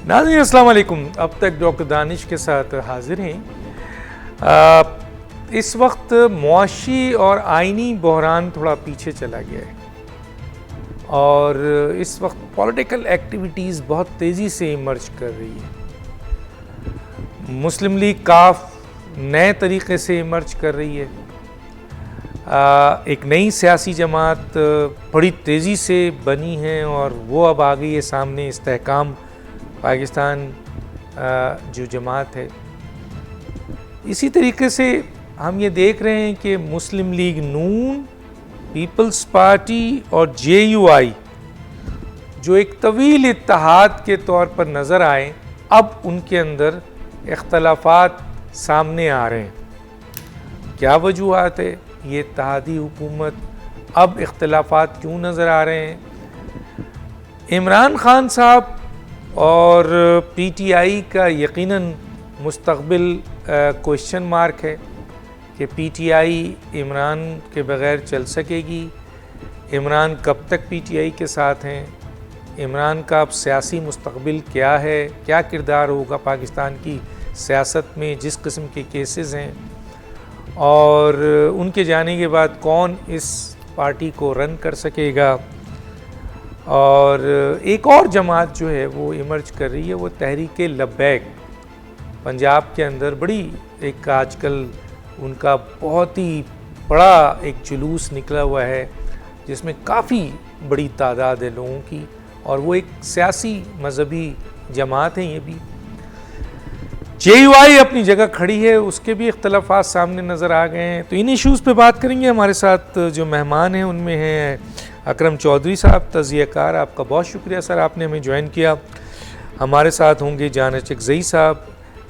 नाज़रीन अस्सलाम वालेकुम। अब तक डॉक्टर दानिश के साथ हाजिर हैं। इस वक्त मुआशी और आइनी बहरान थोड़ा पीछे चला गया है और इस वक्त पॉलिटिकल एक्टिविटीज़ बहुत तेज़ी से इमर्ज कर रही है। मुस्लिम लीग काफ नए तरीक़े से इमर्ज कर रही है। एक नई सियासी जमात बड़ी तेज़ी से बनी है और वो अब आ गई है सामने। इस्तेहकाम पाकिस्तान जो जमात है, इसी तरीके से हम ये देख रहे हैं कि मुस्लिम लीग नून, पीपल्स पार्टी और JUI जो एक तवील इत्तेहाद के तौर पर नज़र आए, अब उनके अंदर इख्तलाफात सामने आ रहे हैं। क्या वजूहात है? ये इत्तेहादी हुकूमत अब इख्तलाफात क्यों नज़र आ रहे हैं? इमरान खान साहब और PTI का यकीनन मुस्तक़बिल क्वेश्चन मार्क है कि PTI इमरान के बग़ैर चल सकेगी। इमरान कब तक PTI के साथ हैं? इमरान का अब सियासी मुस्तक़बिल क्या है? क्या किरदार होगा पाकिस्तान की सियासत में जिस किस्म के केसेस हैं, और उनके जाने के बाद कौन इस पार्टी को रन कर सकेगा? और एक और जमात जो है वो इमर्ज कर रही है, वो तहरीक लब्बैक। पंजाब के अंदर बड़ी एक आजकल उनका बहुत ही बड़ा एक जुलूस निकला हुआ है जिसमें काफ़ी बड़ी तादाद है लोगों की, और वो एक सियासी मजहबी जमात है। ये भी JUI अपनी जगह खड़ी है, उसके भी इख्तलाफात सामने नज़र आ गए हैं। तो इन इशूज़ पे बात करेंगे। हमारे साथ जो मेहमान हैं उनमें हैं अकरम चौधरी साहब, तज़ियाकार, आपका बहुत शुक्रिया सर, आपने हमें ज्वाइन किया। हमारे साथ होंगे जानच अकज़ई साहब,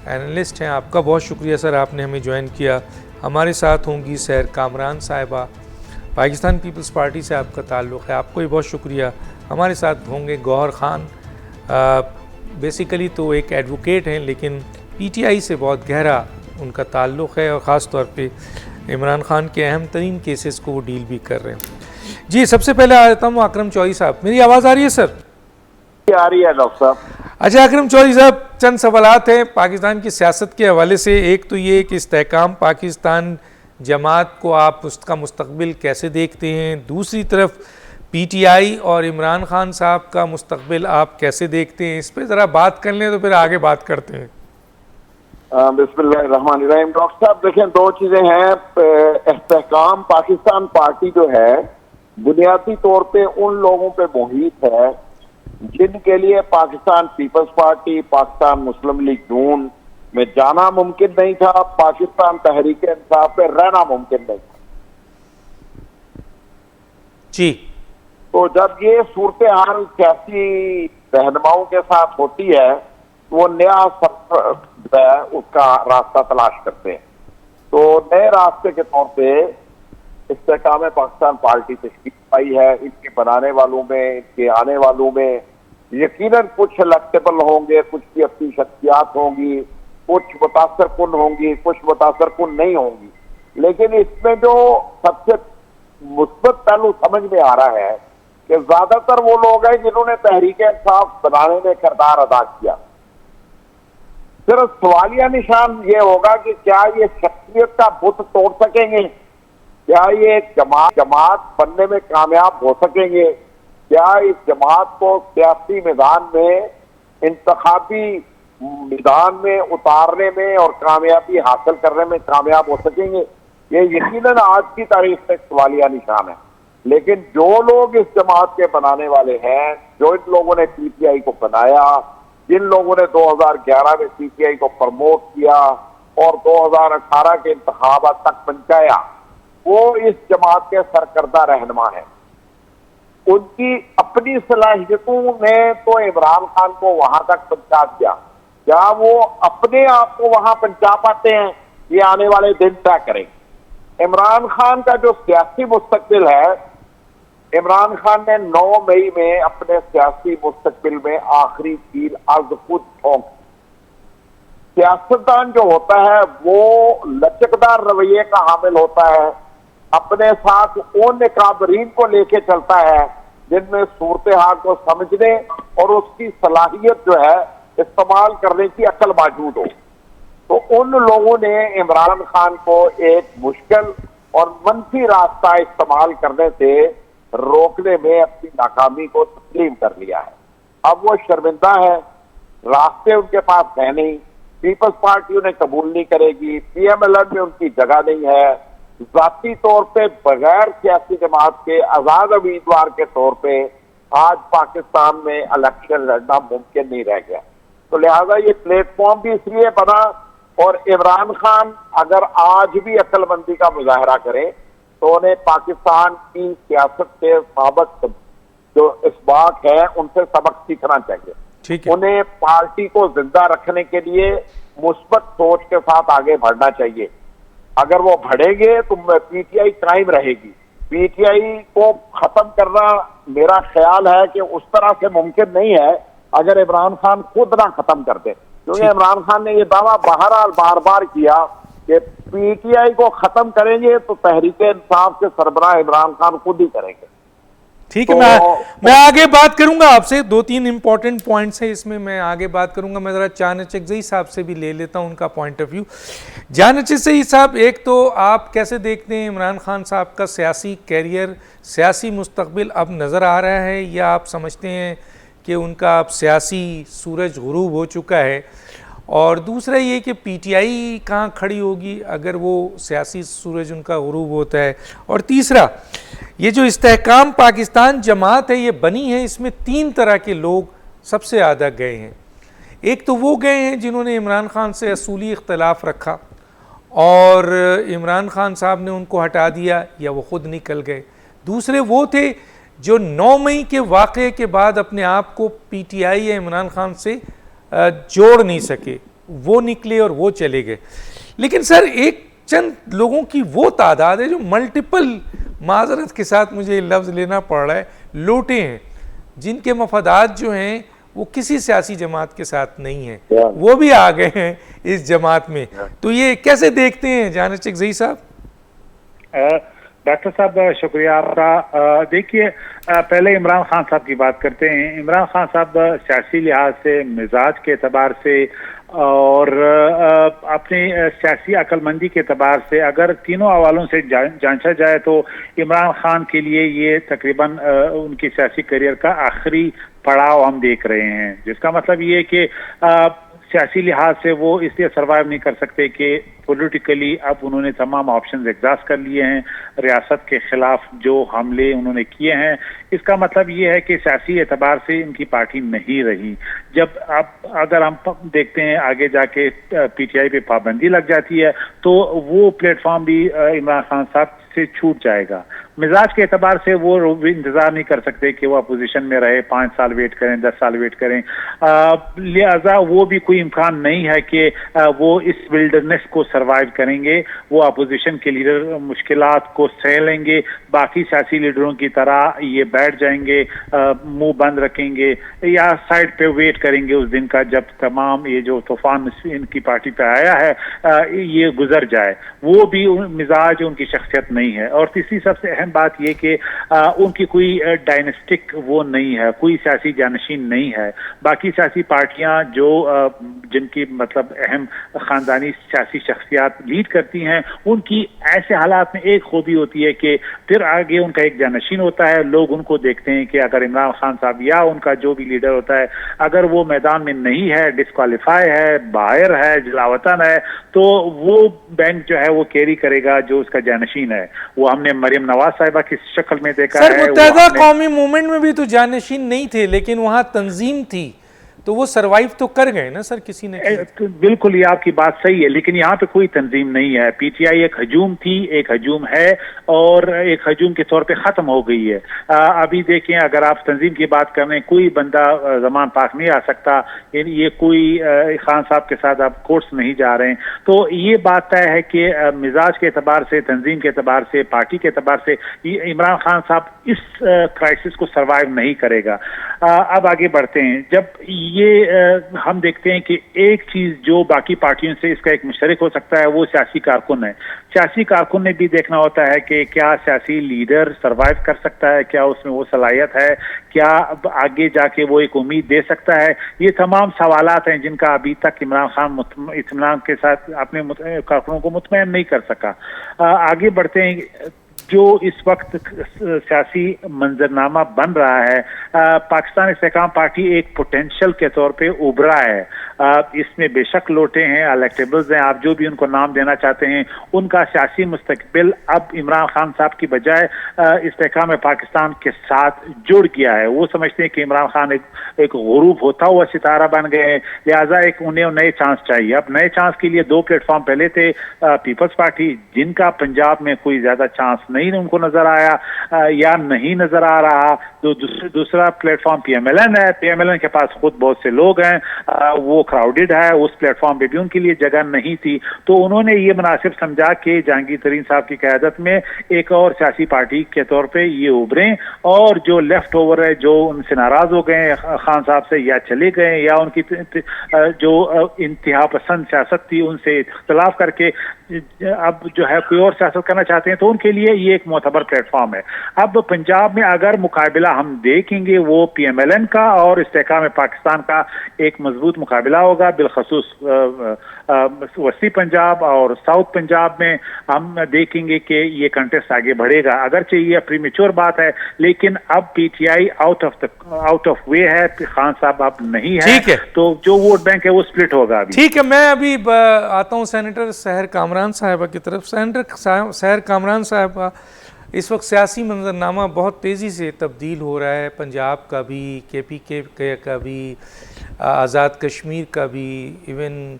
एनालिस्ट हैं, आपका बहुत शुक्रिया सर, आपने हमें ज्वाइन किया। हमारे साथ होंगी सैर कामरान साहिबा, पाकिस्तान पीपल्स पार्टी से आपका ताल्लुक़ है, आपको भी बहुत शुक्रिया। हमारे साथ होंगे गौहर ख़ान, बेसिकली तो एक एडवोकेट हैं लेकिन PTI से बहुत गहरा उनका ताल्लुक़ है और ख़ास तौर पे इमरान ख़ान के अहम तरीन केसेस को वो डील भी कर रहे हैं। जी, सबसे पहले आता हूँ अकरम चौधरी साहब। मेरी आवाज़ आ रही है सर? आ रही है डॉक्टर साहब। अच्छा अकरम चौधरी साहब, चंद सवालात हैं पाकिस्तान की सियासत के हवाले से। एक तो ये कि इस्तेहकाम पाकिस्तान जमात को आप उसका मुस्तक़बिल कैसे देखते हैं? दूसरी तरफ PTI और इमरान खान साहब का मुस्तक़बिल आप कैसे देखते हैं? इस पर ज़रा बात कर लें तो फिर आगे बात करते हैं। बिस्मिल्लाहिर्रहमानिर्रहीम। डॉक्टर साहब देखें, दो चीज़ें हैं। इस्तेहकाम पाकिस्तान पार्टी जो है बुनियादी तौर पे उन लोगों पे मुहित है जिनके लिए पाकिस्तान पीपल्स पार्टी, पाकिस्तान मुस्लिम लीग नून में जाना मुमकिन नहीं था, पाकिस्तान तहरीक इंसाफ पे रहना मुमकिन नहीं था जी। तो जब ये सूरत हाल सियासी रहनुमाओं के साथ होती है तो वो नया उसका रास्ता तलाश करते हैं। तो नए रास्ते के तौर पे इस्तेहकाम पाकिस्तान पार्टी तश्कील पाई है। इनके बनाने वालों में, इनके आने वालों में यकीनन कुछ इलेक्टेबल होंगे, कुछ की अपनी शख्सियात होंगी, कुछ मुतासर कुन होंगी, कुछ मुतासर कुन नहीं होंगी। लेकिन इसमें जो सबसे मुस्बत पहलू समझ में आ रहा है कि ज्यादातर वो लोग हैं जिन्होंने तहरीक इंसाफ बनाने में किरदार अदा किया। सिर्फ सवालिया निशान ये होगा कि क्या ये शख्सियत का बुत तोड़ सकेंगे, क्या ये एक जमात बनने में कामयाब हो सकेंगे, क्या इस जमात को सियासी मैदान में, इंतखाबी मैदान में उतारने में और कामयाबी हासिल करने में कामयाब हो सकेंगे। ये यकीनन आज की तारीख से सवालिया निशान है। लेकिन जो लोग इस जमात के बनाने वाले हैं, जो इन लोगों ने PTI को बनाया, जिन लोगों ने 2011 में PTI को प्रमोट किया और 2018 के इंतखाबात तक पहुंचाया, वो इस जमात के सरकर्दा रहनुमा है। उनकी अपनी सलाहियतों ने तो इमरान खान को वहां तक पहुंचा दिया, क्या वो अपने आप को वहां पहुंचा पाते हैं, ये आने वाले दिन तय करें। इमरान खान का जो सियासी मुस्तकबिल है, इमरान खान ने 9 मई में अपने सियासी मुस्तकबिल में आखिरी तीर अर्ज खुद ठोंक। सियासतदान जो होता है वो लचकदार रवैये का हामिल होता है, अपने साथ उन काबरीन को लेके चलता है जिनमें सूरत हाल को समझने और उसकी सलाहियत जो है इस्तेमाल करने की अक्ल मौजूद हो। तो उन लोगों ने इमरान खान को एक मुश्किल और मनफी रास्ता इस्तेमाल करने से रोकने में अपनी नाकामी को तस्लीम कर लिया है। अब वो शर्मिंदा है, रास्ते उनके पास है नहीं, पीपल्स पार्टी उन्हें कबूल नहीं करेगी, पीएमएलएन में उनकी जगह नहीं है, जाती तौर पे बगैर सियासी जमात के आजाद उम्मीदवार के तौर पे आज पाकिस्तान में इलेक्शन लड़ना मुमकिन नहीं रह गया। तो लिहाजा ये प्लेटफॉर्म भी इसलिए बना, और इमरान खान अगर आज भी अक्लमंदी का मुजाहरा करे तो उन्हें पाकिस्तान की सियासत के साबिक जो इसबाक है उनसे सबक सीखना चाहिए। ठीक है। उन्हें पार्टी को जिंदा रखने के लिए मुस्बत सोच के साथ आगे बढ़ना चाहिए। अगर वो बढ़ेंगे तो पीटीआई कायम रहेगी। पीटीआई को खत्म करना मेरा ख्याल है कि उस तरह से मुमकिन नहीं है अगर इमरान खान खुद ना खत्म कर दे, क्योंकि इमरान खान ने यह दावा बहरहाल बार बार किया कि पीटीआई को खत्म करेंगे तो तहरीक इंसाफ के सरबराह इमरान खान खुद ही करेंगे। ठीक है। मैं आगे बात करूंगा आपसे, 2-3 इंपॉर्टेंट पॉइंट्स हैं इसमें, मैं आगे बात करूंगा। मैं जरा चाणक्य साहब से भी ले लेता हूं उनका पॉइंट ऑफ व्यू। चाणक्य साहब, एक तो आप कैसे देखते हैं इमरान खान साहब का सियासी कैरियर, सियासी मुस्तकबिल अब नज़र आ रहा है, या आप समझते हैं कि उनका अब सियासी सूरज गुरूब हो चुका है? और दूसरा ये कि पीटीआई कहाँ खड़ी होगी अगर वो सियासी सूरज उनका गुरूब होता है? और तीसरा, ये जो इस्तेहकाम पाकिस्तान जमात है ये बनी है, इसमें 3 तरह के लोग सबसे ज़्यादा गए हैं। एक तो वो गए हैं जिन्होंने इमरान खान से असूली इख्तलाफ रखा और इमरान खान साहब ने उनको हटा दिया या वो ख़ुद निकल गए। दूसरे वो थे जो 9 मई के वाक़े के बाद अपने आप को पीटीआई या इमरान खान से जोड़ नहीं सके, वो निकले और वो चले गए। लेकिन सर, एक चंद लोगों की वो तादाद है जो मल्टीपल, माजरत के साथ मुझे ये लफ्ज़ लेना पड़ रहा है, लोटे हैं, जिनके मफादात जो हैं वो किसी सियासी जमात के साथ नहीं है, वो भी आ गए हैं इस जमात में। तो ये कैसे देखते हैं चाणक्य साहब? डॉक्टर साहब, शुक्रिया आपका। देखिए, पहले इमरान खान साहब की बात करते हैं। इमरान खान साहब सियासी लिहाज से, मिजाज के एतबार से और अपनी सियासी अक्लमंदी के एतबार से अगर तीनों हवालों से जांचा जाए तो इमरान खान के लिए ये तकरीबन उनकी सियासी करियर का आखिरी पड़ाव हम देख रहे हैं, जिसका मतलब ये है कि सियासी लिहाज से वो इसलिए सर्वाइव नहीं कर सकते कि पॉलिटिकली अब उन्होंने तमाम ऑप्शंस एग्जॉस्ट कर लिए हैं। रियासत के खिलाफ जो हमले उन्होंने किए हैं, इसका मतलब ये है कि सियासी एतबार से इनकी पार्टी नहीं रही। जब अब अगर हम देखते हैं आगे जाके पीटीआई पे पाबंदी लग जाती है तो वो प्लेटफॉर्म भी इमरान खान साहब से छूट जाएगा। मिजाज के एतबार से वो इंतजार नहीं कर सकते कि वो अपोजिशन में रहे, 5 साल वेट करें, 10 साल वेट करें। लिहाजा वो भी कोई इम्कान नहीं है कि वो इस विल्डरनेस को सर्वाइव करेंगे। वो अपोजिशन के लीडर मुश्किलात को सह लेंगे, बाकी सियासी लीडरों की तरह ये बैठ जाएंगे, मुंह बंद रखेंगे या साइड पे वेट करेंगे उस दिन का जब तमाम ये जो तूफान इनकी पार्टी पे आया है ये गुजर जाए। वो भी मिजाज, उनकी शख्सियत नहीं है। और तीसरी सबसे अहम बात यह कि उनकी कोई डायनेस्टिक वो नहीं है, कोई सियासी जानशीन नहीं है। बाकी सियासी पार्टियां जो जिनकी मतलब अहम खानदानी सियासी शख्सियात लीड करती हैं, उनकी ऐसे हालात में एक खूबी होती है कि फिर आगे उनका एक जानशीन होता है। लोग उनको देखते हैं कि अगर इमरान खान साहब या उनका जो भी लीडर होता है अगर वो मैदान में नहीं है, डिस्क्वालीफाई है, बाहर है, जलावतन है, तो वो बैंक जो है वो कैरी करेगा जो उसका जानशीन है। वो हमने मरियम नवाज साहिबा की शक्ल में देखा है। मुत्तहदा कौमी मूवमेंट में भी तो जानशीन नहीं थे, लेकिन वहां तंजीम थी, तो वो सरवाइव तो कर गए ना सर, किसी ने। बिल्कुल, ये आपकी बात सही है, लेकिन यहाँ पे कोई तंजीम नहीं है। पीटीआई एक हजूम थी, एक हजूम है और एक हजूम के तौर पे खत्म हो गई है। अभी देखें, अगर आप तंजीम की बात कर रहे हैं, कोई बंदा जमान पाक नहीं आ सकता, ये कोई खान साहब के साथ आप कोर्ट्स नहीं जा रहे हैं। तो ये बात तय है कि मिजाज के एतबार से, तंजीम के एतबार से, पार्टी के एतबार से इमरान खान साहब इस क्राइसिस को सर्वाइव नहीं करेगा। अब आगे बढ़ते हैं। जब ये हम देखते हैं कि एक चीज जो बाकी पार्टियों से इसका एक मुश्तरक हो सकता है वो सियासी कारकुन है। सियासी कारकुन ने भी देखना होता है कि क्या सियासी लीडर सरवाइव कर सकता है, क्या उसमें वो सलाहियत है, क्या आगे जाके वो एक उम्मीद दे सकता है। ये तमाम सवालात हैं जिनका अभी तक इमरान खान इत्मीनान के साथ अपने कारकुनों को मुतमईन नहीं कर सका। आगे बढ़ते हैं। जो इस वक्त सियासी मंजरनामा बन रहा है, पाकिस्तान इस्तेहकाम पार्टी एक पोटेंशियल के तौर पे उभरा है। इसमें बेशक लोटे हैं, इलेक्टेबल्स हैं, आप जो भी उनको नाम देना चाहते हैं, उनका सियासी मुस्तकबिल अब इमरान खान साहब की बजाय इस्तेहकाम पाकिस्तान के साथ जुड़ गया है। वो समझते हैं कि इमरान खान एक गुरूब होता हुआ सितारा बन गए हैं, लिहाजा एक उन्हें नए चांस चाहिए। अब नए चांस के लिए दो प्लेटफॉर्म पहले थे, पीपल्स पार्टी जिनका पंजाब में कोई ज्यादा चांस नहीं उनको नजर आया या नहीं नजर आ रहा, तो दूसरा प्लेटफॉर्म पीएमएलएन है। पीएमएलएन के पास खुद बहुत से लोग हैं, वो क्राउडेड है, उस प्लेटफॉर्म पे भी उनके लिए जगह नहीं थी, तो उन्होंने ये मुनासिब समझा कि जहांगीर तरीन साहब की क़यादत में एक और सियासी पार्टी के तौर पे ये उभरें, और जो लेफ्ट ओवर है, जो उनसे नाराज हो गए खान साहब से या चले गए या उनकी जो इंतहा पसंद सियासत थी उनसे इख्तलाफ करके अब जो है कोई और सियासत करना चाहते हैं, तो उनके लिए ये एक मोतबर प्लेटफॉर्म है। अब पंजाब में अगर मुकाबला हम देखेंगे वो पीएमएलएन का और इस्तेहकाम पाकिस्तान का एक मजबूत मुकाबला होगा, बिलखसूस वसी पंजाब और साउथ पंजाब में हम देखेंगे कि ये कंटेस्ट आगे बढ़ेगा। अगरचे ये प्रीमेच्योर बात है, लेकिन अब पीटीआई आउट ऑफ वे है, खान साहब अब नहीं है, तो जो वोट बैंक है वो स्प्लिट होगा अभी। ठीक है, मैं अभी आता हूँ सेनेटर सहर कामरान साहिबा की तरफ। सेनेटर सहर कामरान साहिबा, इस वक्त सियासी मंजरनामा बहुत तेज़ी से तब्दील हो रहा है, पंजाब का भी, केपीके का भी, आज़ाद कश्मीर का भी, इवन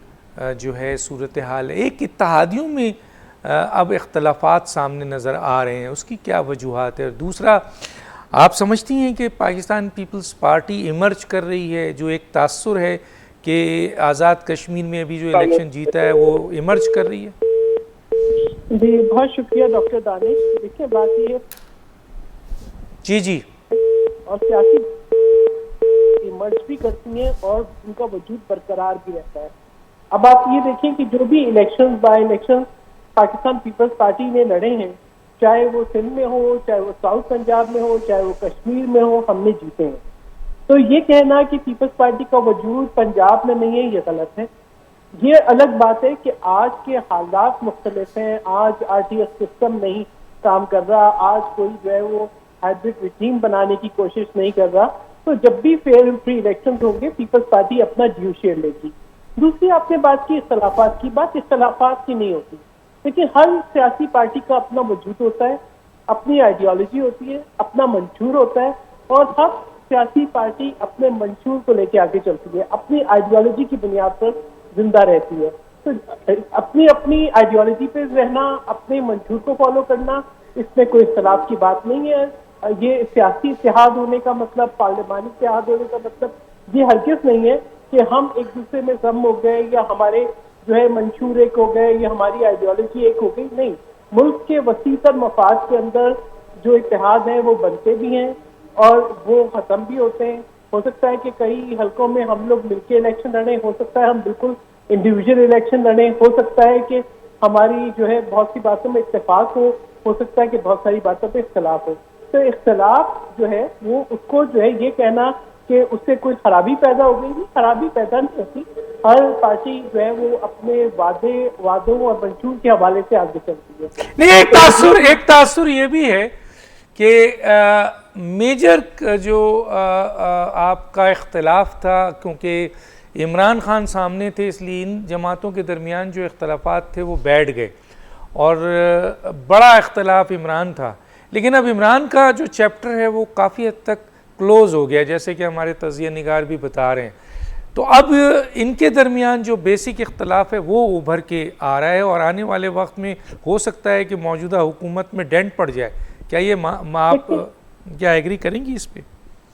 जो है सूरत हाल एक इत्तेहादियों में अब इख्तलाफात सामने नज़र आ रहे हैं, उसकी क्या वजूहात है? और दूसरा, आप समझती हैं कि पाकिस्तान पीपल्स पार्टी इमर्ज कर रही है, जो एक तासुर है कि आज़ाद कश्मीर में अभी जो इलेक्शन जीता है वो इमर्ज कर रही है? जी बहुत शुक्रिया डॉक्टर दानिश। देखिए बात ये जी और सियासी इमर्ज भी करती हैं और उनका वजूद बरकरार भी रहता है। अब आप ये देखें कि जो भी elections by election Pakistan Peoples Party ने लड़े हैं, चाहे वो सिंध में हो, चाहे वो साउथ पंजाब में हो, चाहे वो कश्मीर में हो, हमने जीते हैं। तो ये कहना कि पीपल्स पार्टी का वजूद पंजाब में नहीं है, ये गलत है। ये अलग बात है कि आज के हालात मुख्तलिफ हैं, आज आरटीएस सिस्टम नहीं काम कर रहा, आज कोई जो है वो हाइब्रिड रिजीम बनाने की कोशिश नहीं कर रहा। तो जब भी फेयर फ्री इलेक्शन होंगे, पीपल्स पार्टी अपना ड्यू शेयर लेगी। दूसरी आपने बात की इख्तलाफात की, बात इख्तलाफात की नहीं होती, लेकिन हर सियासी पार्टी का अपना वजूद होता है, अपनी आइडियोलॉजी होती है, अपना मंशूर होता है, और हर सियासी पार्टी अपने मंशूर को लेकर आगे चलती है, अपनी आइडियोलॉजी की बुनियाद पर जिंदा रहती है। तो अपनी अपनी आइडियोलॉजी पे रहना, अपने मंशूर को फॉलो करना, इसमें कोई इख्तलाफ की बात नहीं है। ये सियासी इत्तेहाद होने का मतलब, पार्लिमानी इत्तेहाद होने का मतलब ये हरगिज़ नहीं है कि हम एक दूसरे में जम हो गए या हमारे जो है मंशूर एक हो गए या हमारी आइडियोलॉजी एक हो गई। नहीं, मुल्क के वसीतर मफाद के अंदर जो इत्तेहाद हैं वो बनते भी हैं और वो ख़त्म भी होते हैं। हो सकता है कि कई हलकों में हम लोग मिलकर इलेक्शन लड़े, हो सकता है हम बिल्कुल इंडिविजुअल इलेक्शन लड़े, हो सकता है कि हमारी जो है बहुत सी बातों में इत्तेफाक हो सकता है कि बहुत सारी बातों पे इख्तलाफ हो। तो इख्तलाफ जो है वो उसको जो है ये कहना कि उससे कोई खराबी पैदा हो गई, खराबी पैदा नहीं होती। हर पार्टी जो है वो अपने वादों और मंशूर के हवाले से आगे चलती है। नहीं, एक तासुर ये भी है कि मेजर जो आपका इख्तलाफ था, क्योंकि इमरान खान सामने थे, इसलिए इन जमातों के दरमियान जो इख्तलाफात थे वो बैठ गए और बड़ा इख्तलाफ इमरान था। लेकिन अब इमरान का जो चैप्टर है वो काफ़ी हद तक क्लोज़ हो गया, जैसे कि हमारे तज़िया निगार भी बता रहे हैं। तो अब इनके दरमियान जो बेसिक इख्तलाफ है वो उभर के आ रहा है और आने वाले वक्त में हो सकता है कि मौजूदा हुकूमत में डेंट पड़ जाए। क्या ये आप क्या एग्री करेंगी इस पे?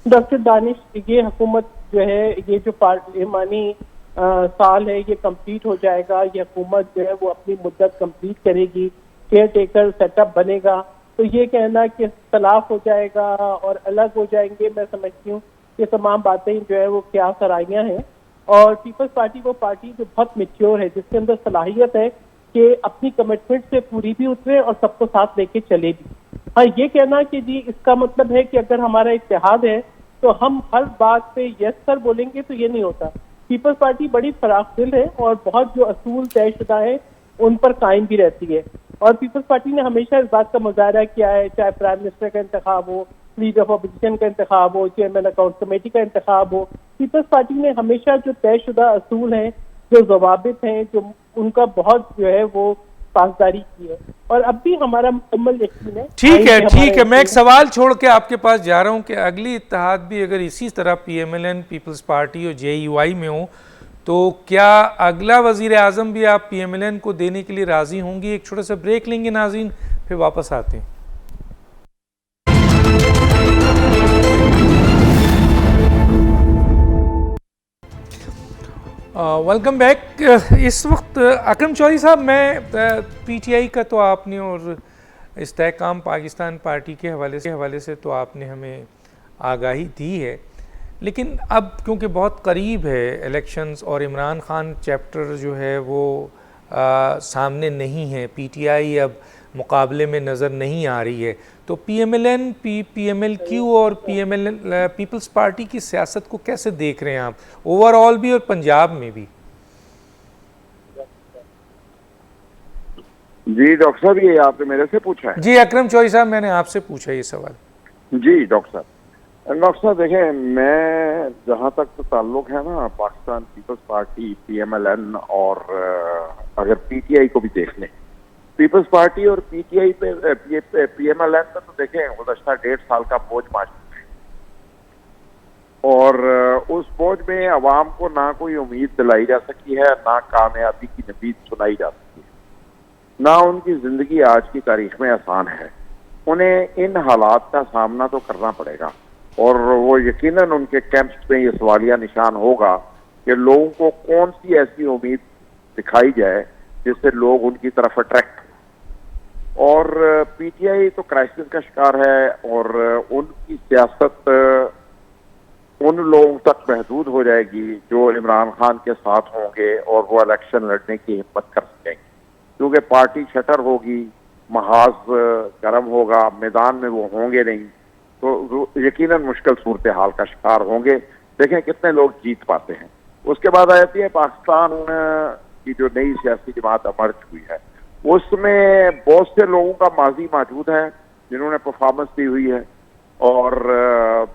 डॉक्टर दानिश, ये हुकूमत जो है, ये जो पार्लिमानी साल है ये कंप्लीट हो जाएगा, ये हुकूमत जो है वो अपनी मुद्दत कंप्लीट करेगी, केयर टेकर सेटअप बनेगा। तो ये कहना कि इख्तलाफ हो जाएगा और अलग हो जाएंगे, मैं समझती हूँ ये तमाम बातें जो है वो क्या सराहियाँ हैं। और पीपल्स पार्टी वो पार्टी जो बहुत मेच्योर है, जिसके अंदर सलाहियत है कि अपनी कमिटमेंट से पूरी भी उतरे और सबको साथ लेके चले भी। हाँ, ये कहना कि जी इसका मतलब है कि अगर हमारा इत्तेहाद है तो हम हर बात पे यस सर बोलेंगे, तो ये नहीं होता। पीपल्स पार्टी बड़ी फराख दिल है और बहुत जो असूल तयशुदा है उन पर कायम भी रहती है। और पीपल्स पार्टी ने हमेशा इस बात का मुजाहरा किया है, चाहे प्राइम मिनिस्टर का इंतखाब हो, लीडर ऑफ अपोजिशन का इंतखाब हो, चेयरमैन अकाउंट कमेटी का इंतखाब हो, पीपल्स पार्टी ने हमेशा जो तयशुदा असूल हैं, जो जवाबित हैं, जो उनका बहुत जो है वो पासदारी की है। और अब भी हमारा मुकम्मल यकीन है। ठीक है, मैं एक सवाल छोड़ के आपके पास जा रहा हूं कि अगली इत्तेहाद भी अगर इसी तरह PMLN, पीपल्स पार्टी और JUI में हो, तो क्या अगला वजीर आजम भी आप PMLN को देने के लिए राजी होंगी? एक छोटा सा ब्रेक लेंगे नाज़रीन, फिर वापस आते हैं। Welcome back. इस वक्त अकरम चौधरी साहब, मैं PTI का तो आपने और इस्तेहकाम पाकिस्तान पार्टी के हवाले से तो आपने हमें आगाही दी है, लेकिन अब क्योंकि बहुत करीब है इलेक्शंस और इमरान खान चैप्टर जो है वो सामने नहीं है, PTI अब मुकाबले में नज़र नहीं आ रही है, तो PMLN, PMLQ और पीपल्स पार्टी की सियासत को कैसे देख रहे हैं आप, ओवरऑल भी और पंजाब में भी? जी डॉक्टर साहब, ये आपने मेरे से पूछा है? जी अकरम चौधरी साहब, मैंने आपसे पूछा ये सवाल। जी डॉक्टर साहब देखें, मैं जहां तक तो ताल्लुक है ना पाकिस्तान पीपल्स पार्टी, PMLN और अगर PTI को भी देख लें, पीपल्स पार्टी और PTI पे PMLN पे तो देखें गुज़श्ता 1.5 साल का बोझ मौजूद है और उस बोझ में अवाम को ना कोई उम्मीद दिलाई जा सकी है, ना कामयाबी की नवीद सुनाई जा सकी है, ना उनकी जिंदगी आज की तारीख में आसान है। उन्हें इन हालात का सामना तो करना पड़ेगा और वो यकीनन उनके कैंप्स में ये सवालिया निशान होगा कि लोगों को कौन सी ऐसी उम्मीद दिखाई जाए जिससे लोग उनकी तरफ अट्रैक्ट। और PTI तो क्राइसिस का शिकार है और उनकी सियासत उन लोगों तक महदूद हो जाएगी जो इमरान खान के साथ होंगे और वो इलेक्शन लड़ने की हिम्मत कर सकेंगे, क्योंकि पार्टी शटर होगी, महाज गर्म होगा, मैदान में वो होंगे नहीं, तो यकीनन मुश्किल सूरत हाल का शिकार होंगे। देखें कितने लोग जीत पाते हैं। उसके बाद आ जाती है पाकिस्तान की जो नई सियासी जमात अमर्ज हुई है, उसमें बहुत से लोगों का माजी मौजूद है जिन्होंने परफॉर्मेंस दी हुई है और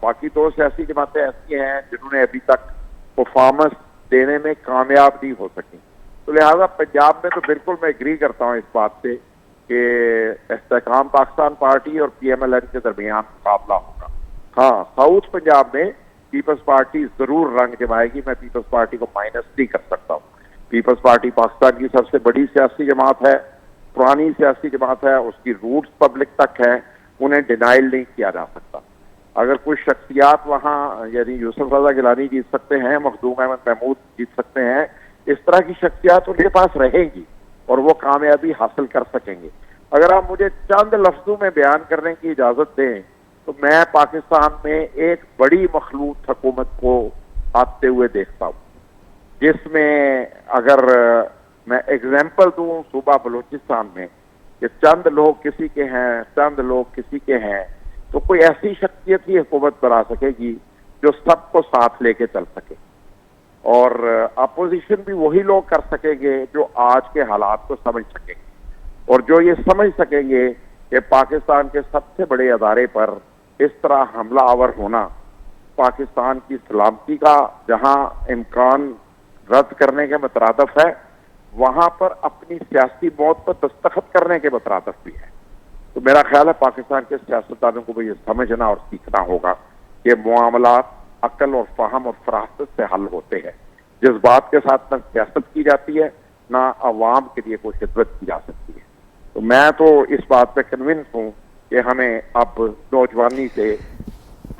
बाकी 2 सियासी जमातें ऐसी हैं जिन्होंने अभी तक परफॉर्मेंस देने में कामयाब नहीं हो सकी। तो लिहाजा पंजाब में तो बिल्कुल मैं एग्री करता हूँ इस बात से कि इस्तेहकाम पाकिस्तान पार्टी और PMLN के दरमियान मुकाबला होगा। हाँ, साउथ पंजाब में पीपल्स पार्टी जरूर रंग जमाएगी, मैं पीपल्स पार्टी को माइनस नहीं कर सकता हूँ। पीपल्स पार्टी पाकिस्तान की सबसे बड़ी सियासी जमात है, पुरानी सियासी जमात है, उसकी रूट्स पब्लिक तक है, उन्हें डिनाइल नहीं किया जा सकता। अगर कुछ शख्सियात वहाँ यानी यूसुफ रजा गिलानी जीत सकते हैं, मखदूम अहमद महमूद जीत सकते हैं, इस तरह की शख्सियात उनके पास रहेंगी और वो कामयाबी हासिल कर सकेंगे। अगर आप मुझे चंद लफ्जों में बयान करने की इजाजत दें तो मैं पाकिस्तान में एक बड़ी मखलूत हुकूमत को आते हुए देखता हूँ, जिसमें अगर मैं एग्जाम्पल दूं सूबा बलूचिस्तान में कि चंद लोग किसी के हैं, चंद लोग किसी के हैं, तो कोई ऐसी शख्सियत ही हुकूमत बना सकेगी जो सबको साथ लेके चल सके और अपोजिशन भी वही लोग कर सकेंगे जो आज के हालात को समझ सकेंगे और जो ये समझ सकेंगे कि पाकिस्तान के सबसे बड़े अदारे पर इस तरह हमला आवर होना पाकिस्तान की सलामती का जहां इम्कान रद्द करने के मुतरादफ है, वहां पर अपनी सियासी मौत पर दस्तखत करने के मुतरादफ भी है। तो मेरा ख्याल है पाकिस्तान के सियासतदानों को भी ये समझना और सीखना होगा कि मामलात अक्ल और फाहम और फरासत से हल होते हैं। जिस बात के साथ न सियासत की जाती है ना अवाम के लिए कोई खिदमत की जा सकती है। तो मैं तो इस बात पे कन्विंस हूँ कि हमें अब नौजवानी से।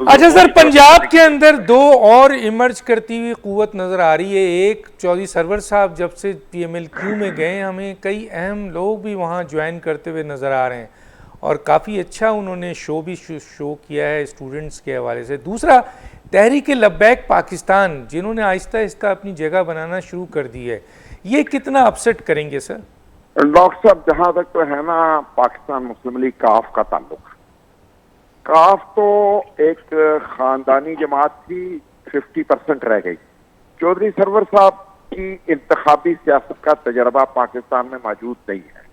अच्छा सर, पंजाब के अंदर 2 और इमर्ज करती हुई कुव्वत नज़र आ रही है। एक चौधरी सरवर साहब जब से PMLQ में गए, हमें कई अहम लोग भी वहाँ ज्वाइन करते हुए नज़र आ रहे हैं और काफ़ी अच्छा उन्होंने शो भी शो किया है स्टूडेंट्स के हवाले से। दूसरा, तहरीक लब्बैक पाकिस्तान जिन्होंने आहिस्ता आहिस्ता अपनी जगह बनाना शुरू कर दी है, ये कितना अपसेट करेंगे सर? डॉक्टर साहब, जहां तक तो है ना पाकिस्तान मुस्लिम लीग काफ का ताल्लुक, काफ तो एक खानदानी जमात थी, 50% रह गई। चौधरी सरवर साहब की इंतखाबी सियासत का तजर्बा पाकिस्तान में मौजूद नहीं है,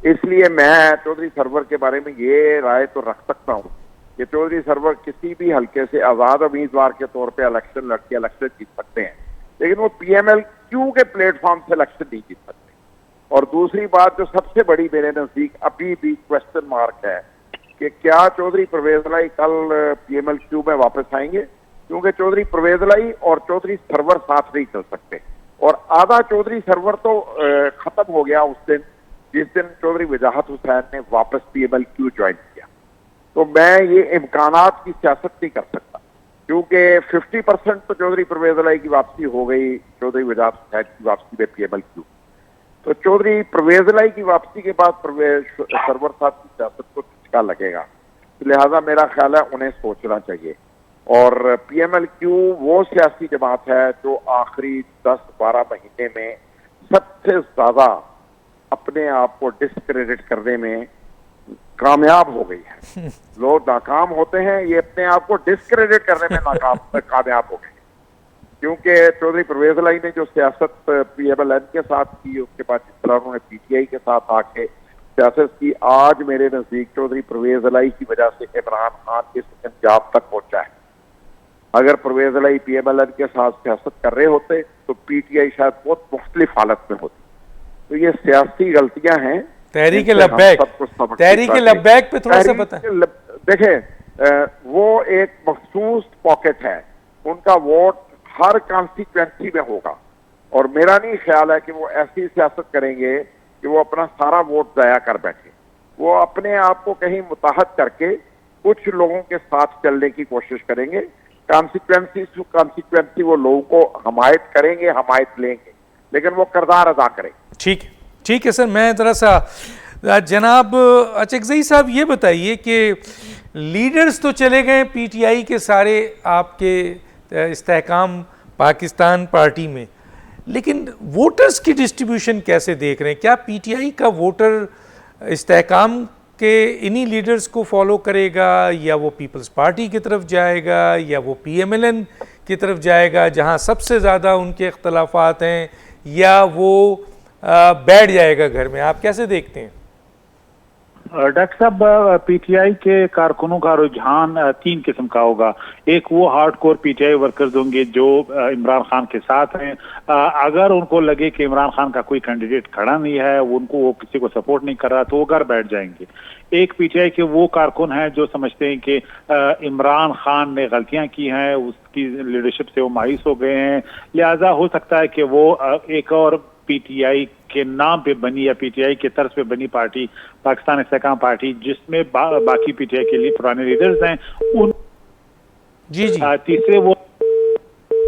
इसलिए मैं चौधरी सरवर के बारे में ये राय तो रख सकता हूँ कि चौधरी सरवर किसी भी हल्के से आजाद उम्मीदवार के तौर पे इलेक्शन लड़के इलेक्शन जीत सकते हैं, लेकिन वो PMLQ के प्लेटफॉर्म से इलेक्शन नहीं जीत सकते। और दूसरी बात जो सबसे बड़ी मेरे नजदीक अभी भी क्वेश्चन मार्क है कि क्या चौधरी परवेज लाई कल PMLQ में वापस आएंगे, क्योंकि चौधरी परवेज लाई और चौधरी सरवर साथ नहीं चल सकते। और आधा चौधरी सरवर तो खत्म हो गया उस दिन जिस दिन चौधरी वजाहत हुसैन ने वापस PMLQ ज्वाइन किया। तो मैं ये इम्कानात की सियासत नहीं कर सकता, क्योंकि 50% तो चौधरी परवेज लाई की वापसी हो गई, चौधरी वजाहत हुसैन की वापसी में PMLQ। तो चौधरी परवेज लाई की वापसी के बाद परवेज सरवर साहब की सियासत को झटका लगेगा, तो लिहाजा मेरा ख्याल है उन्हें सोचना चाहिए। और PMLQ वो सियासी जमात है जो आखिरी 10-12 महीने में सबसे ज्यादा अपने आप को डिस्क्रेडिट करने में कामयाब हो गई है। लोग नाकाम होते हैं, ये अपने आप को डिस्क्रेडिट करने में कामयाब हो गए, क्योंकि चौधरी परवेज लाई ने जो सियासत PMLN के साथ की, उसके बाद जिस तरह उन्होंने PTI के साथ आके सियासत की, आज मेरे नजदीक चौधरी परवेज लाई की वजह से इमरान खान इस अंजाम तक पहुंचा है। अगर परवेज लाई PMLN के साथ सियासत कर रहे होते तो PTI शायद बहुत मुख्तलिफ हालत में होती। तो ये सियासी गलतियां हैं। तहरीक लब्बैक पे थोड़ा सा बता देखें, वो एक मखसूस पॉकेट है, उनका वोट हर कॉन्स्टिट्यूएंसी में होगा, और मेरा नहीं ख्याल है कि वो ऐसी सियासत करेंगे कि वो अपना सारा वोट जाया कर बैठे। वो अपने आप को कहीं मुताहद करके कुछ लोगों के साथ चलने की कोशिश करेंगे, कॉन्स्टिट्यूएंसी वो लोगों को हमायत करेंगे, हमायत लेंगे, लेकिन वो किरदार अदा करेंगे। ठीक है सर। मैं ज़रा सा जनाब अचकज़ई साहब ये बताइए कि लीडर्स तो चले गए PTI के सारे आपके इस्तेहकाम पाकिस्तान पार्टी में, लेकिन वोटर्स की डिस्ट्रीब्यूशन कैसे देख रहे हैं? क्या PTI का वोटर इस्तेहकाम के इन्हीं लीडर्स को फॉलो करेगा, या वो पीपल्स पार्टी की तरफ जाएगा, या वो PMLN की तरफ जाएगा जहां सबसे ज़्यादा उनके इख्तलाफात हैं, या वो बैठ जाएगा घर में? आप कैसे देखते हैं? डॉक्टर साहब, PTI के कारकुनों का रुझान 3 किस्म का होगा। एक वो हार्डकोर PTI वर्कर्स होंगे जो इमरान खान के साथ हैं, अगर उनको लगे कि इमरान खान का कोई कैंडिडेट खड़ा नहीं है, वो किसी को सपोर्ट नहीं कर रहा, तो वो घर बैठ जाएंगे। एक PTI के वो कारकुन हैं जो समझते हैं कि इमरान खान ने गलतियां की हैं, उसकी लीडरशिप से वो मायूस हो गए हैं, लिहाजा हो सकता है कि वो एक और PTI के नाम पे बनी या PTI के तर्ज पे बनी पार्टी, पाकिस्तान इस्तेहकाम पार्टी, जिसमें बाकी PTI के लिए पुराने लीडर्स हैं, उन तीसरे वो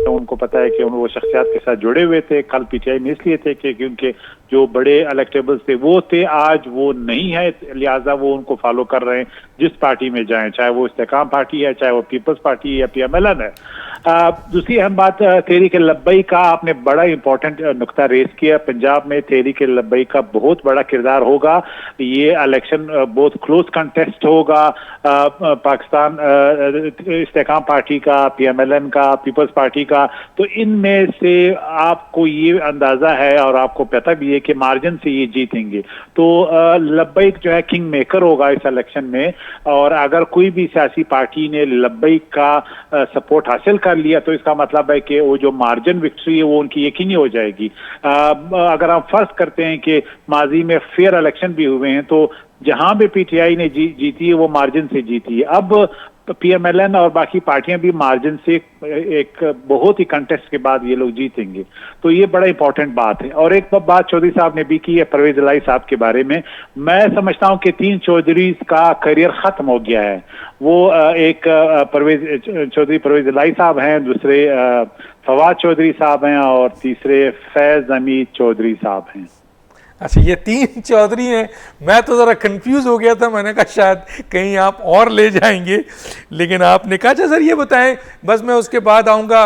उनको पता है कि वो शख्सियात के साथ जुड़े हुए थे, कल PTI में इसलिए थे कि उनके जो बड़े इलेक्टेबल्स थे वो थे, आज वो नहीं है, लिहाजा वो उनको फॉलो कर रहे हैं जिस पार्टी में जाएं, चाहे वो इस्तेहकाम पार्टी है, चाहे वो पीपल्स पार्टी है या PMLN है। दूसरी अहम बात, तहरीक लब्बई का आपने बड़ा इंपॉर्टेंट नुक्ता रेस किया। पंजाब में तहरीक लब्बई का बहुत बड़ा किरदार होगा। ये इलेक्शन बहुत क्लोज कंटेस्ट होगा, पाकिस्तान इस्तेहकाम पार्टी का, PMLN का, पीपल्स पार्टी का, तो इनमें से आपको ये अंदाजा है और आपको पता भी है कि मार्जिन से ये जीतेंगे। तो लब्बैक जो है किंग मेकर होगा इस इलेक्शन में, और अगर कोई भी सियासी पार्टी ने लब्बैक का सपोर्ट हासिल कर लिया तो इसका मतलब है कि वो जो मार्जिन विक्ट्री है वो उनकी यकीनी हो जाएगी। अगर हम फर्ज करते हैं कि माजी में फेयर इलेक्शन भी हुए हैं तो जहां भी PTI ने जीती है वो मार्जिन से जीती है। अब PMLN और बाकी पार्टियां भी मार्जिन से एक बहुत ही कंटेस्ट के बाद ये लोग जीतेंगे, तो ये बड़ा इंपॉर्टेंट बात है। और एक बात चौधरी साहब ने भी की है परवेज लाई साहब के बारे में, मैं समझता हूं कि 3 चौधरी का करियर खत्म हो गया है। वो एक चौधरी परवेज लाई साहब हैं, दूसरे फवाद चौधरी साहब हैं, और तीसरे फैज हमीद चौधरी साहब हैं। अच्छा, ये 3 चौधरी हैं। मैं तो ज़रा कंफ्यूज हो गया था, मैंने कहा शायद कहीं आप और ले जाएंगे, लेकिन आपने कहा। अच्छा सर, ये बताएं, बस मैं उसके बाद आऊँगा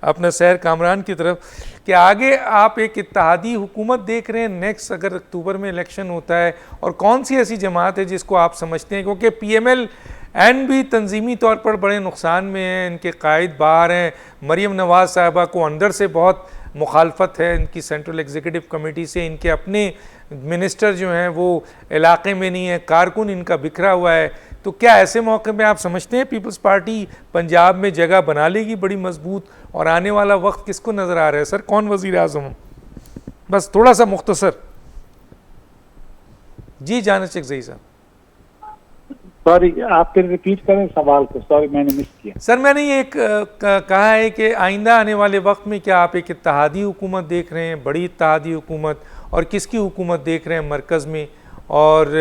अपना सैर कामरान की तरफ, कि आगे आप एक इत्तेहादी हुकूमत देख रहे हैं नेक्स्ट, अगर अक्टूबर में इलेक्शन होता है, और कौन सी ऐसी जमात है जिसको आप समझते हैं, क्योंकि PML एंड भी तंजीमी तौर पर बड़े नुकसान में हैं, इनके कायद बाहर हैं, मरीम नवाज़ साहबा को अंदर से बहुत मुखालफत है इनकी सेंट्रल एग्जीक्यूटिव कमेटी से, इनके अपने मिनिस्टर जो हैं वो इलाके में नहीं है, कारकुन इनका बिखरा हुआ है। तो क्या ऐसे मौके में आप समझते हैं पीपल्स पार्टी पंजाब में जगह बना लेगी बड़ी मजबूत, और आने वाला वक्त किसको नज़र आ रहा है सर, कौन वज़ीर आज़म? बस थोड़ा सा मुख्तसर। जी जानिद शेखज़ई साहब। सॉरी, आप फिर रिपीट करें सवाल को, सॉरी मैंने मिस किया। सर मैंने ये कहा है कि आइंदा आने वाले वक्त में क्या आप एक इत्तेहादी हुकूमत देख रहे हैं, बड़ी इत्तेहादी हुकूमत, और किसकी हुकूमत देख रहे हैं मरकज़ में, और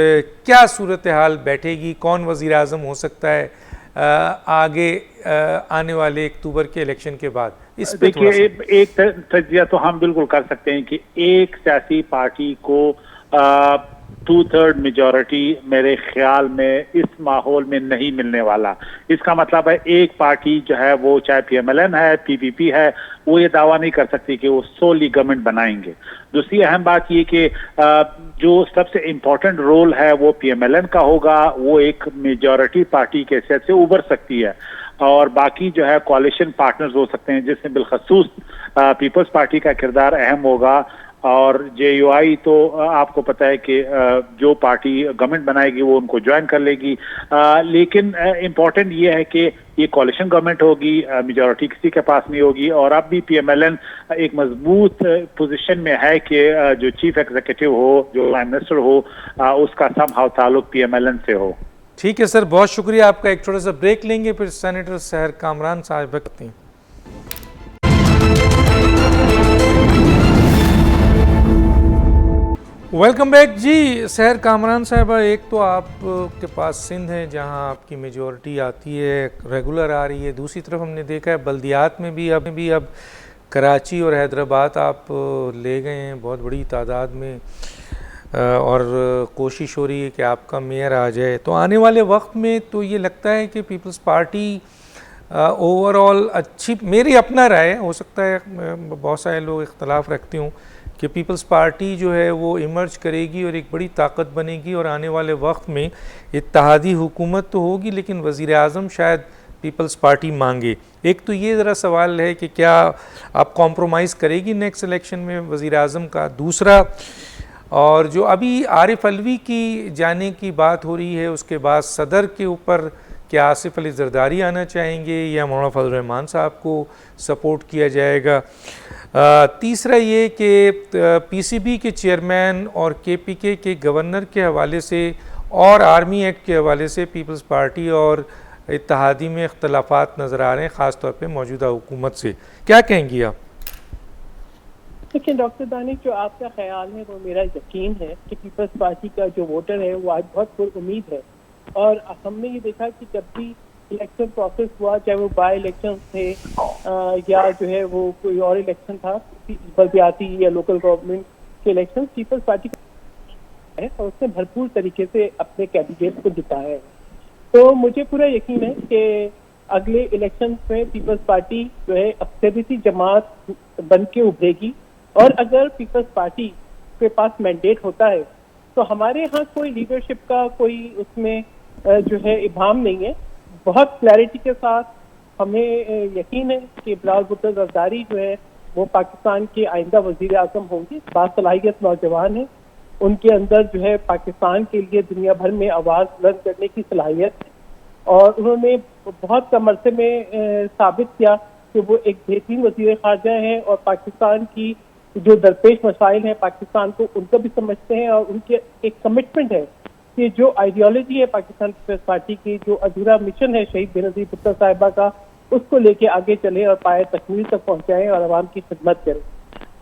क्या सूरत हाल बैठेगी, कौन वज़ीर आज़म हो सकता है आगे आने वाले अक्टूबर के इलेक्शन के बाद? इस पे देखिए, एक तजिया तो हम बिल्कुल कर सकते हैं कि एक सियासी पार्टी को 2/3 मेजॉरिटी मेरे ख्याल में इस माहौल में नहीं मिलने वाला। इसका मतलब है एक पार्टी जो है वो, चाहे PMLN है, PPP है, वो ये दावा नहीं कर सकती कि वो सोली गवर्नमेंट बनाएंगे। दूसरी अहम बात ये कि जो सबसे इम्पोर्टेंट रोल है वो PMLN का होगा, वो एक मेजॉरिटी पार्टी के हैसियत से उभर सकती है, और बाकी जो है कॉलिशन पार्टनर्स हो सकते हैं, जिसमें बिलखसूस पीपल्स पार्टी का किरदार अहम होगा। और JUI तो आपको पता है कि जो पार्टी गवर्नमेंट बनाएगी वो उनको ज्वाइन कर लेगी, लेकिन इम्पोर्टेंट ये है कि ये कॉलिशन गवर्नमेंट होगी, मेजॉरिटी किसी के पास नहीं होगी। और अब भी PMLN एक मजबूत पोजीशन में है कि जो चीफ एग्जीक्यूटिव हो, जो प्राइम मिनिस्टर हो, उसका समहाउ ताल्लुक PMLN से हो। ठीक है सर, बहुत शुक्रिया आपका। एक छोटा सा ब्रेक लेंगे, फिर सेनेटर सहर कामरान साहब करते हैं। वेलकम बैक जी सहर कामरान साहबा। एक तो आप के पास सिंध है जहां आपकी मेजॉरिटी आती है, रेगुलर आ रही है, दूसरी तरफ हमने देखा है बल्दियात में भी अब कराची और हैदराबाद आप ले गए हैं बहुत बड़ी तादाद में, और कोशिश हो रही है कि आपका मेयर आ जाए। तो आने वाले वक्त में तो ये लगता है कि पीपल्स पार्टी ओवरऑल अच्छी, मेरी अपना राय है, हो सकता है बहुत सारे लोग इख्तलाफ रखते हों, कि पीपल्स पार्टी जो है वो इमर्ज करेगी और एक बड़ी ताकत बनेगी, और आने वाले वक्त में इत्तेहादी हुकूमत तो होगी लेकिन वज़ीर आज़म शायद पीपल्स पार्टी मांगे। एक तो ये ज़रा सवाल है कि क्या आप कॉम्प्रोमाइज़ करेगी नेक्स्ट इलेक्शन में वज़ीर आज़म का? दूसरा, और जो अभी आरिफ अलवी की जाने की बात हो रही है, उसके बाद सदर के ऊपर क्या आसिफ अली जरदारी आना चाहेंगे या मौलाना फजल रहमान साहब को सपोर्ट किया जाएगा? तीसरा ये कि PCB के चेयरमैन और KPK के गवर्नर के हवाले से और आर्मी एक्ट के हवाले से पीपल्स पार्टी और इत्तेहादी में इख्तलाफात नज़र आ रहे हैं, ख़ास तौर पे मौजूदा हुकूमत से। क्या कहेंगी आप? देखिए डॉक्टर दानिश, जो आपका ख्याल है वो मेरा यकीन है कि पीपल्स पार्टी का जो वोटर है वो आज बहुत पुरुम्मीद है। और हमने ये देखा कि जब भी इलेक्शन प्रोसेस हुआ, चाहे वो बाय इलेक्शन थे या जो है वो कोई और इलेक्शन था, बल्दियाती या लोकल गवर्नमेंट के इलेक्शन, पीपल्स पार्टी है और उसने भरपूर तरीके से अपने कैंडिडेट को जिताया है। तो मुझे पूरा यकीन है कि अगले इलेक्शन में पीपल्स पार्टी जो है अक्सरियती जमात बन के उभरेगी, और अगर पीपल्स पार्टी के पास मैंडेट होता है तो हमारे यहाँ कोई लीडरशिप का कोई उसमें जो है इबाम नहीं है। बहुत क्लैरिटी के साथ हमें यकीन है कि बिलावल भुट्टो जरदारी जो है वो पाकिस्तान के आइंदा वजीर आज़म होंगे। बासलाहियत नौजवान है, उनके अंदर जो है पाकिस्तान के लिए दुनिया भर में आवाज़ बुलंद करने की सलाहियत है, और उन्होंने बहुत कम अरसे में साबित किया कि वो एक बेहतरीन वजीर खारजा हैं और पाकिस्तान की जो दरपेश मसाइल हैं पाकिस्तान को उनको भी समझते हैं, और उनके एक कमिटमेंट है कि जो आइडियोलॉजी है पाकिस्तान पीपल्स पार्टी की, जो अधूरा मिशन है शहीद बेनज़ीर भुट्टो साहिबा का, उसको लेके आगे चले और पाए तकमील तक पहुंचाएं और आवाम की खिदमत करें।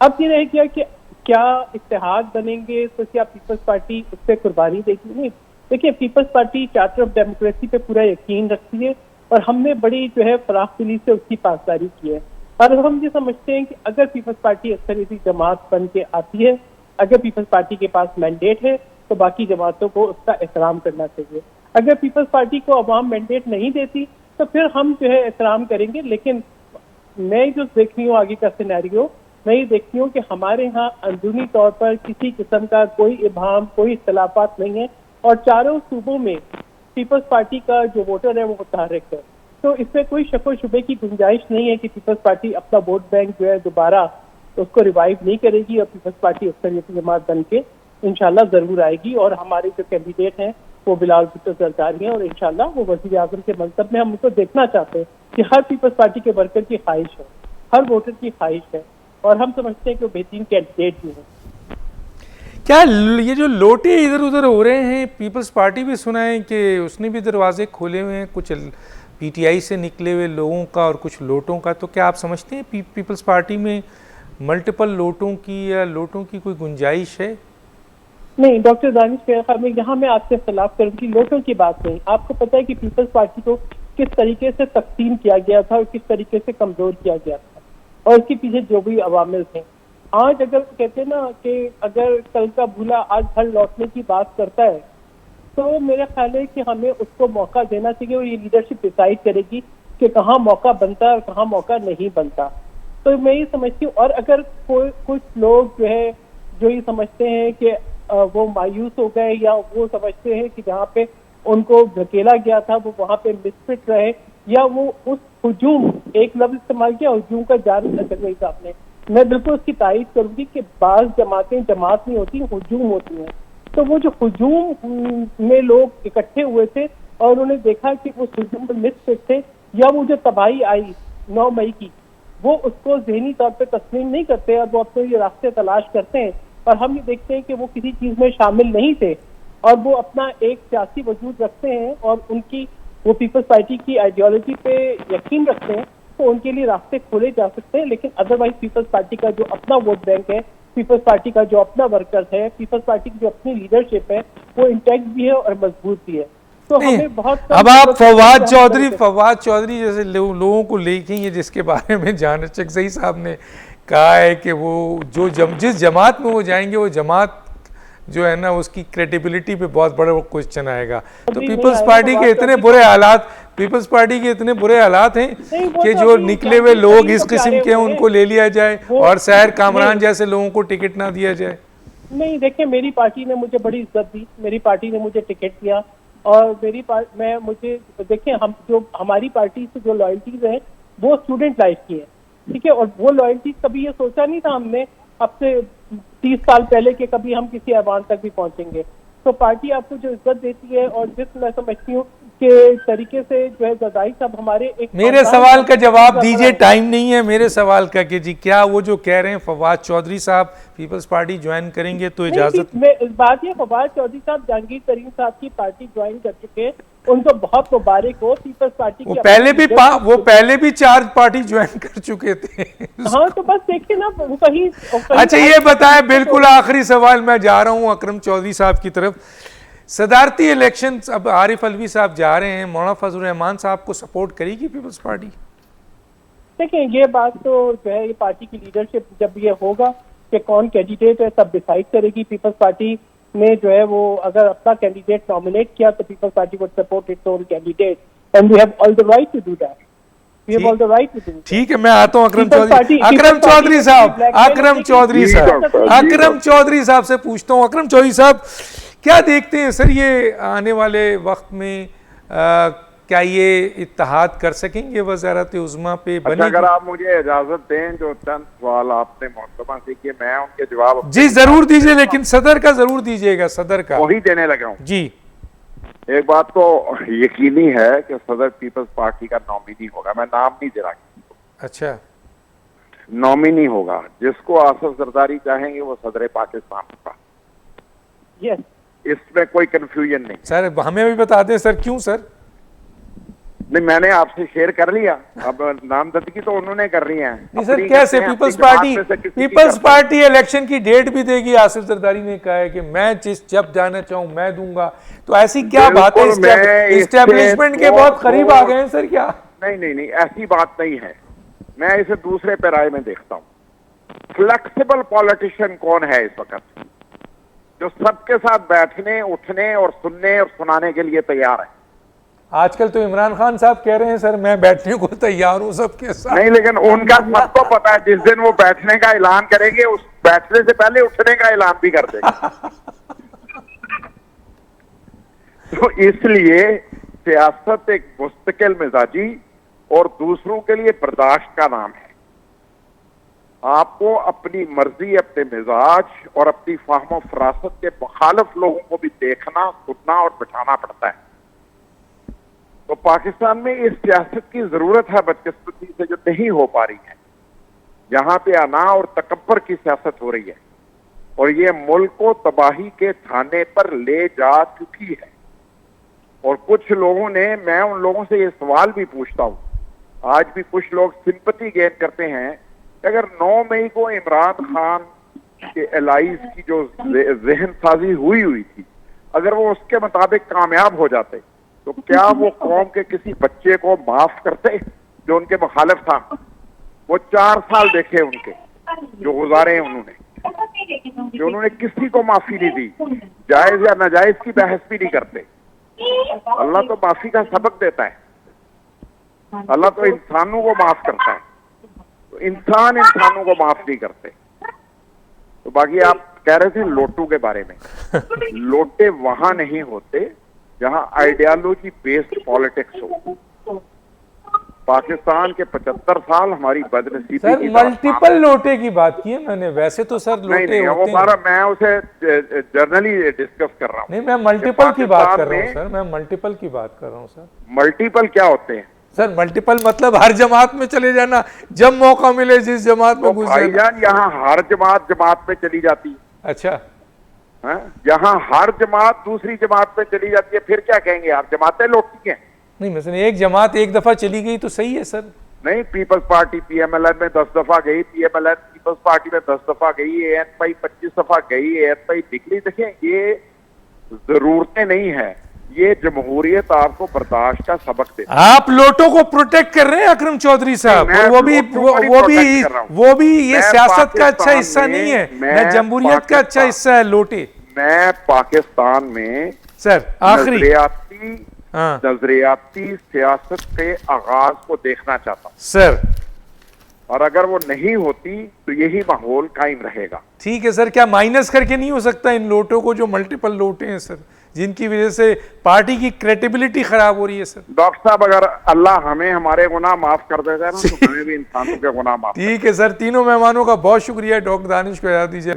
अब ये रह गया कि क्या इत्तेहाद बनेंगे तो क्या पीपल्स पार्टी उस पर कुर्बानी देगी? नहीं, देखिए Peoples Party charter of democracy पे पूरा यकीन रखती है और हमने बड़ी जो है फराख दिली से उसकी पासदारी की है। और हम ये समझते हैं कि अगर पीपल्स पार्टी अक्सरियती जमात बन के आती है अगर पीपल्स पार्टी के पास मैंडेट है तो बाकी जमातों को उसका एहतराम करना चाहिए। अगर पीपल्स पार्टी को अवाम मैंडेट नहीं देती तो फिर हम जो है एहतराम करेंगे। लेकिन मैं जो देख रही हूँ आगे का सिनेरियो, मैं ये देखती हूँ कि हमारे यहाँ अंदरूनी तौर पर किसी किस्म का कोई इबाम, कोई इख्तलाफात नहीं है और चारों सूबों में पीपल्स पार्टी का जो वोटर है वो मुतहर्रिक है। तो इसमें कोई शक व शुबे की गुंजाइश नहीं है कि पीपल्स पार्टी अपना वोट बैंक जो है दोबारा उसको रिवाइव नहीं करेगी और पीपल्स पार्टी अक्सरियती जमात बन के इंशाल्लाह जरूर आएगी। और हमारे जो कैंडिडेट हैं वो बिलावल भुट्टो सरकारी हैं और इंशाल्लाह वो वज़ीर आज़म के मनसब में हम उनको देखना चाहते हैं कि हर पीपल्स पार्टी के वर्कर की ख्वाहिश है, हर वोटर की ख्वाहिश है और हम समझते हैं कि वो बेहतरीन कैंडिडेट भी हैं। क्या ये जो लोटे इधर उधर हो रहे हैं, पीपल्स पार्टी भी सुना है कि उसने भी दरवाजे खोले हुए हैं कुछ पीटीआई से निकले हुए लोगों का और कुछ लोटों का, तो क्या आप समझते हैं पीपल्स पार्टी में मल्टीपल लोटों की या लोटों की कोई गुंजाइश है? नहीं डॉक्टर दानिश मेरे ख्याल में यहाँ मैं आपसे इख्तलाफ करूँगी, लोटों की बात नहीं। आपको पता है कि पीपल्स पार्टी को किस तरीके से तकसीम किया गया था और किस तरीके से कमजोर किया गया था और इसके पीछे जो भी अवामिल थे। आज अगर कहते हैं ना कि अगर कल का भूला आज हर लौटने की बात करता है तो मेरा ख्याल है कि हमें उसको मौका देना चाहिए और ये लीडरशिप डिसाइड करेगी कि कहाँ मौका बनता है और कहाँ मौका नहीं बनता। तो मैं ये समझती हूँ और अगर कोई कुछ लोग जो है जो ये समझते हैं कि वो मायूस हो गए या वो समझते हैं कि जहाँ पे उनको धकेला गया था वो वहाँ पे मिसफिट रहे या वो उस हुजूम, एक लफ्ज इस्तेमाल किया हुजूम का जारी नजर नहीं था आपने, मैं बिल्कुल उसकी तारीफ करूंगी कि बाज जमातें जमात नहीं होती, हुजूम होती हैं। तो वो जो हुजूम में लोग इकट्ठे हुए थे और उन्होंने देखा कि वो हुजूम में मिसफिट थे या वो जो तबाही आई 9 मई की वो उसको ज़हनी तौर पे तस्लीम नहीं करते और वो अपने ये रास्ते तलाश करते हैं। और हम ये देखते हैं कि वो किसी चीज़ में शामिल नहीं थे और वो अपना एक सियासी वजूद रखते हैं और उनकी वो पीपल्स पार्टी की आइडियोलॉजी पे यकीन रखते हैं तो उनके लिए रास्ते खोले जा सकते हैं। लेकिन अदरवाइज पीपल्स पार्टी का जो अपना वोट बैंक है, पीपल्स पार्टी का जो अपना वर्कर्स है, पीपल्स पार्टी की जो अपनी लीडरशिप है वो इंटैक्ट भी है और मजबूत भी है। तो हमें बहुत अब आप फवाद चौधरी जैसे लोगों को लेके ये जिसके बारे में जान चकजई साहब ने कहा है कि वो जिस जमात में वो जाएंगे वो जमात जो है ना उसकी क्रेडिबिलिटी पे बहुत बड़ा क्वेश्चन आएगा। तो पीपल्स पार्टी के इतने बुरे हालात, पीपल्स पार्टी के इतने बुरे हालात हैं कि जो निकले हुए लोग इस किस्म के हैं उनको ले लिया जाए और शहर कामरान जैसे लोगों को टिकट ना दिया जाए। नहीं देखिए, मेरी पार्टी ने मुझे बड़ी इज्जत दी, मेरी पार्टी ने मुझे टिकट दिया और मुझे देखिए हम जो हमारी पार्टी से जो लॉयल्टीज हैं वो स्टूडेंट लाइफ की है, ठीक है। और वो लॉयल्टीज कभी ये सोचा नहीं था हमने अब से 30 साल पहले के कभी हम किसी ऐवान तक भी पहुंचेंगे। तो पार्टी आपको जो इज्जत देती है और जिस मैं समझती हूँ कि तरीके से जो है जरदारी साहब हमारे एक मेरे सवाल का जवाब दीजिए, टाइम नहीं है मेरे सवाल का कि जी क्या वो जो कह रहे हैं फवाद चौधरी साहब पीपल्स पार्टी ज्वाइन करेंगे तो इजाजत? बात ये फवाद चौधरी साहब जहांगीर तरीन साहब की पार्टी ज्वाइन कर चुके हैं, उनको बहुत मुबारक हो। पीपल्स पार्टी वो पहले भी 4 पार्टी ज्वाइन कर चुके थे। हाँ तो बस देखिए ना वो कहीं अच्छा ये बताएं, बिल्कुल आखिरी सवाल मैं जा रहा हूँ अकरम चौधरी साहब की तरफ। सदारती इलेक्शन अब आरिफ अलवी साहब जा रहे हैं, मौलाना फजल रहमान साहब को सपोर्ट करेगी पीपल्स पार्टी? देखिए ये बात तो जो है ये पार्टी की लीडरशिप जब ये होगा कि कौन कैंडिडेट है तब डिसाइड करेगी। पीपल्स पार्टी ने जो है वो अगर अपना कैंडिडेट नॉमिनेट किया तो Peoples Party would support its own candidate and we have all the right to do that. We have all the right to do. ठीक है, मैं आता हूं अकरम चौधरी साहब से पूछता हूं। अकरम चौधरी साहब क्या देखते हैं सर ये आने वाले वक्त में क्या ये इत्तेहाद कर सकेंगे वज़ारत उज़्मा पे बनेगी? अच्छा, अगर आप मुझे इजाजत दें जो चंद सवाल आपने मोहतरमा से किए मैं उनके जवाब जी जरूर दीजिए, लेकिन सदर का जरूर दीजिएगा, सदर का वही देने लगा हूँ जी। एक बात तो यकीनी है कि सदर पीपल्स पार्टी का नॉमिनी होगा, मैं नाम नहीं दे रहा। अच्छा, नॉमिनी होगा, जिसको आसिफ जरदारी चाहेंगे वो सदर पाकिस्तान होगा। यस, इसमें कोई कंफ्यूजन नहीं। सर हमें भी बता दें सर, क्यों सर? नहीं, मैंने आपसे शेयर कर लिया, अब नामजदगी तो उन्होंने कर रही है। नहीं सर, कैसे पीपल्स पार्टी इलेक्शन की डेट भी देगी? आसिफ जरदारी ने कहा है कि मैं जब जाना चाहूं मैं दूंगा, तो ऐसी क्या बात है? एस्टेब्लिशमेंट के बहुत करीब आ गए हैं सर क्या? नहीं, ऐसी बात नहीं है। मैं इसे दूसरे पैराए में देखता हूँ। फ्लेक्सिबल पॉलिटिशियन कौन है इस वक्त? जो सबके साथ बैठने, उठने और सुनने और सुनाने के लिए तैयार है। आजकल तो इमरान खान साहब कह रहे हैं सर मैं बैठने को तैयार हूं सबके साथ। नहीं, लेकिन उनका सबको पता है जिस दिन वो बैठने का ऐलान करेंगे उस बैठने से पहले उठने का ऐलान भी कर देंगे। तो इसलिए सियासत एक मुस्तकिल मिजाजी और दूसरों के लिए बर्दाश्त का नाम है। आपको अपनी मर्जी, अपने मिजाज और अपनी फाहम फरासत के मुखालिफ लोगों को भी देखना, सुनना और बिठाना पड़ता है। तो पाकिस्तान में इस सियासत की जरूरत है बदकिस्मती से जो नहीं हो पा रही है। यहाँ पे अना और तकब्बर की सियासत हो रही है और ये मुल्क को तबाही के थाने पर ले जा चुकी है। और कुछ लोगों ने, मैं उन लोगों से ये सवाल भी पूछता हूँ, आज भी कुछ लोग सिंपैथी गेन करते हैं कि अगर 9 मई को इमरान खान के एलाइज की जो जहन साजी हुई थी, अगर वो उसके मुताबिक कामयाब हो जाते तो क्या वो कौम के किसी बच्चे को माफ करते जो उनके मुखालिफ था? वो 4 साल देखे उनके जो गुजारे हैं उन्होंने, जो उन्होंने किसी को माफी नहीं दी, जायज या नाजायज की बहस भी नहीं करते। अल्लाह तो माफी का सबक देता है, अल्लाह तो इंसानों को माफ करता है, तो इंसान इंसानों को माफ नहीं करते। तो बाकी आप कह रहे थे लोटू के बारे में, लोटे वहां नहीं होते जहां आइडियोलॉजी बेस्ड पॉलिटिक्स हो। पाकिस्तान के 75 साल हमारी बदनसीबी सर की मल्टीपल लोटे की बात की है मैंने, वैसे तो सर लोटे नहीं, वो होते सारा हैं। मैं उसे जर्नली डिस्कस कर रहा हूँ। नहीं मैं मल्टीपल की बात कर रहा हूँ में- सर, मैं मल्टीपल की बात कर रहा हूँ सर। मल्टीपल क्या होते हैं? सर मल्टीपल मतलब हर जमात में चले जाना, जब मौका मिले जिस जमात में तो घुस जाना। भाईजान यहाँ हर जमात में चली जाती है। अच्छा हाँ? यहाँ हर जमात दूसरी जमात में चली जाती है, फिर क्या कहेंगे आप? जमातें लौटती हैं? नहीं मतलब एक जमात एक दफा चली गई तो सही है सर। नहीं, पीपल्स पार्टी पीएमएलएन में 10 दफा गई, पीएमएलएन पीपल्स पार्टी में 10 दफा गई, एएनपी 25 दफा गई, एएनपी निकली। देखिए ये जरूरतें नहीं है, ये जमहूरियत आपको बर्दाश्त का सबक देती है। आप लोटों को प्रोटेक्ट कर रहे हैं अकरम चौधरी साहब, मैं और वो भी लोटों को नहीं वो protect भी कर रहा हूं। वो भी ये मैं सियासत का अच्छा पाकिस्तान हिस्सा में- नहीं है, मैं मैं जमहूरियत का अच्छा पाकिस्तान- हिस्सा है लोटे। मैं पाकिस्तान में सर आखिरी नजरियाती सियासत के आगाज को देखना चाहता हूं, सर और अगर वो नहीं होती तो यही माहौल कायम रहेगा। ठीक है सर, क्या माइनस करके नहीं हो सकता इन लोटों को जो मल्टीपल लोटे हैं सर, जिनकी वजह से पार्टी की क्रेडिबिलिटी खराब हो रही है सर? डॉक्टर साहब, अगर अल्लाह हमें हमारे गुनाह माफ कर देता है ना तो हमें भी इंसानों के गुनाह माफ। ठीक है सर, तीनों मेहमानों का बहुत शुक्रिया। डॉक्टर दानिश को याद दीजिए।